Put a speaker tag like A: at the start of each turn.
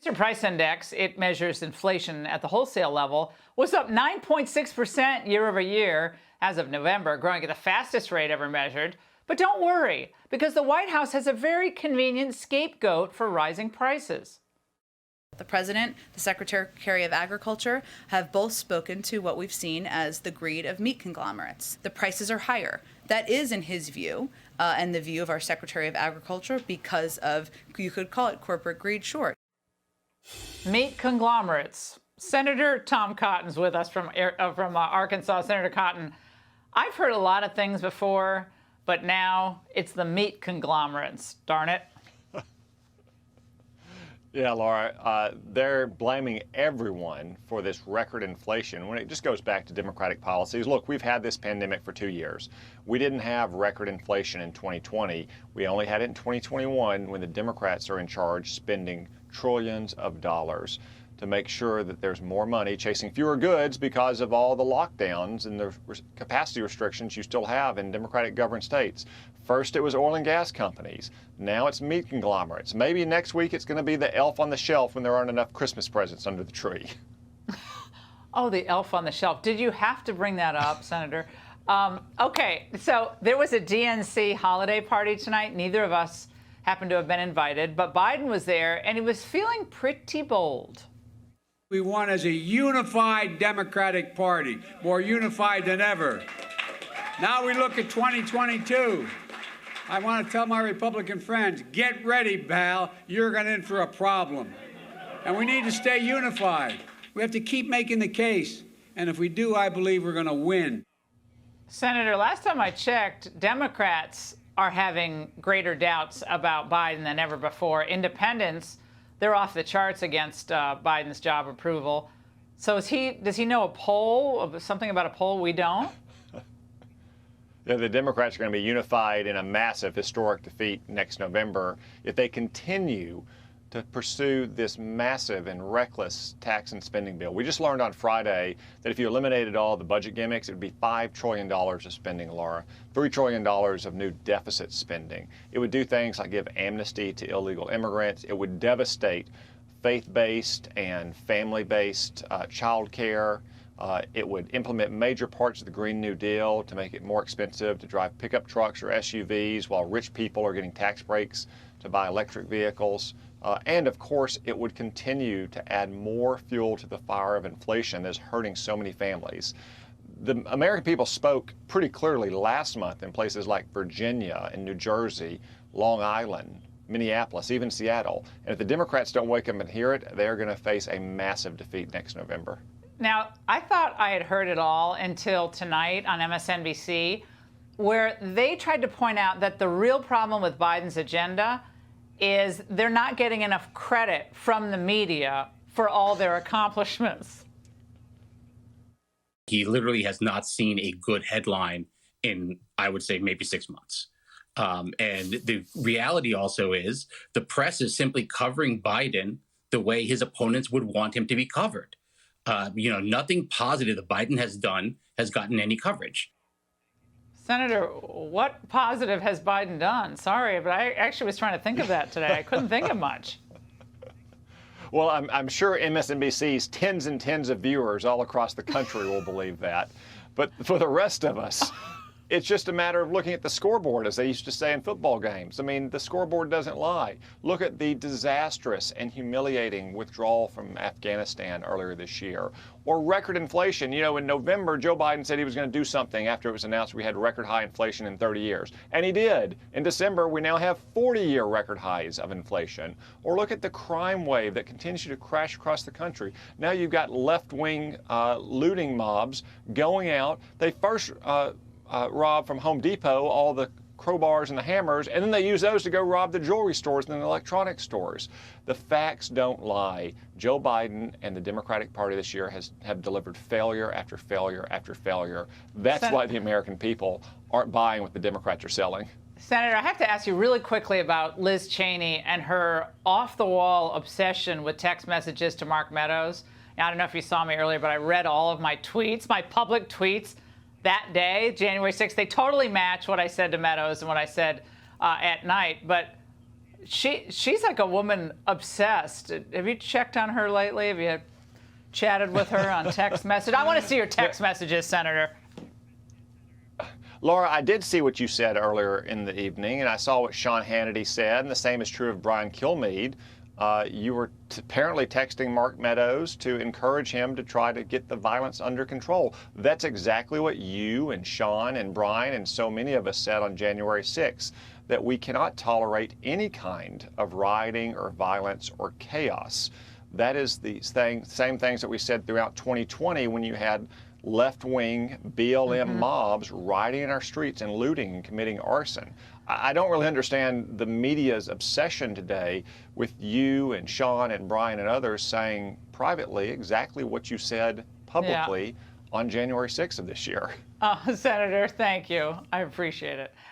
A: Consumer Price Index, it measures inflation at the wholesale level, was up 9.6% year over year as of November, growing at the fastest rate ever measured. But don't worry, because the White House has a very convenient scapegoat for rising prices.
B: The President, the Secretary of Agriculture have both spoken to what we've seen as the greed of meat conglomerates. The prices are higher. That is, in his view, and the view of our Secretary of Agriculture, because of, you could call it corporate greed short.
A: Meat conglomerates. Senator Tom Cotton's with us from Arkansas. Senator Cotton, I've heard a lot of things before, but now it's the meat conglomerates. Darn it.
C: Yeah, Laura, they're blaming everyone for this record inflation when it just goes back to Democratic policies. Look, we've had this pandemic for 2 years. We didn't have record inflation in 2020. We only had it in 2021 when the Democrats are in charge spending trillions of dollars to make sure that there's more money chasing fewer goods because of all the lockdowns and the capacity restrictions you still have in Democratic governed states. First, it was oil and gas companies. Now it's meat conglomerates. Maybe next week it's going to be the elf on the shelf when there aren't enough Christmas presents under the tree.
A: Oh, the elf on the shelf. Did you have to bring that up, Senator? Okay, so there was a DNC holiday party tonight. Neither of us happened to have been invited, but Biden was there, and he was feeling pretty bold.
D: We won as a unified Democratic Party, more unified than ever. Now we look at 2022. I want to tell my Republican friends, get ready, pal. You're going in for a problem. And we need to stay unified. We have to keep making the case. And if we do, I believe we're going to win.
A: Senator, last time I checked, Democrats are having greater doubts about Biden than ever before. Independents, they're off the charts against Biden's job approval. So does he know a poll, something about a poll we don't?
C: The Democrats are going to be unified in a massive historic defeat next November if they continue to pursue this massive and reckless tax and spending bill. We just learned on Friday that if you eliminated all the budget gimmicks, it would be $5 trillion of spending, Laura, $3 trillion of new deficit spending. It would do things like give amnesty to illegal immigrants. It would devastate faith-based and family-based child care. It would implement major parts of the Green New Deal to make it more expensive to drive pickup trucks or SUVs while rich people are getting tax breaks to buy electric vehicles. And of course, it would continue to add more fuel to the fire of inflation that's hurting so many families. The American people spoke pretty clearly last month in places like Virginia and New Jersey, Long Island, Minneapolis, even Seattle. And if the Democrats don't wake up and hear it, they're going to face a massive defeat next November.
A: Now, I thought I had heard it all until tonight on MSNBC, where they tried to point out that the real problem with Biden's agenda is they're not getting enough credit from the media for all their accomplishments.
E: He literally has not seen a good headline in, I would say, maybe 6 months. And the reality also is the press is simply covering Biden the way his opponents would want him to be covered. Nothing positive that Biden has done has gotten any coverage.
A: Senator, what positive has Biden done? Sorry, but I actually was trying to think of that today. I couldn't think of much.
C: Well, I'm sure MSNBC's tens and tens of viewers all across the country will believe that. But for the rest of us, it's just a matter of looking at the scoreboard, as they used to say in football games. I mean, the scoreboard doesn't lie. Look at the disastrous and humiliating withdrawal from Afghanistan earlier this year, or record inflation. You know, in November, Joe Biden said he was going to do something after it was announced we had record high inflation in 30 years. And he did. In December, we now have 40-year record highs of inflation. Or look at the crime wave that continues to crash across the country. Now you've got left-wing looting mobs going out. They first rob from Home Depot all the crowbars and the hammers, and then they use those to go rob the jewelry stores and the electronics stores. The facts don't lie. Joe Biden and the Democratic Party this year have delivered failure after failure after failure. That's why the American people aren't buying what the Democrats are selling.
A: Senator, I have to ask you really quickly about Liz Cheney and her off-the-wall obsession with text messages to Mark Meadows. Now, I don't know if you saw me earlier, but I read all of my tweets, my public tweets that day, January 6th. They totally match what I said to Meadows and what I said at night. But she's like a woman obsessed. Have you checked on her lately? Have you chatted with her on text message? I want to see your text messages, Senator.
C: Laura, I did see what you said earlier in the evening, and I saw what Sean Hannity said, and the same is true of Brian Kilmeade. You were apparently texting Mark Meadows to encourage him to try to get the violence under control. That's exactly what you and Sean and Brian and so many of us said on January 6th, that we cannot tolerate any kind of rioting or violence or chaos. That is the same things that we said throughout 2020 when you had left-wing BLM mobs rioting in our streets and looting and committing arson. I don't really understand the media's obsession today with you and Sean and Brian and others saying privately exactly what you said publicly on January 6th of this year.
A: Senator, thank you. I appreciate it.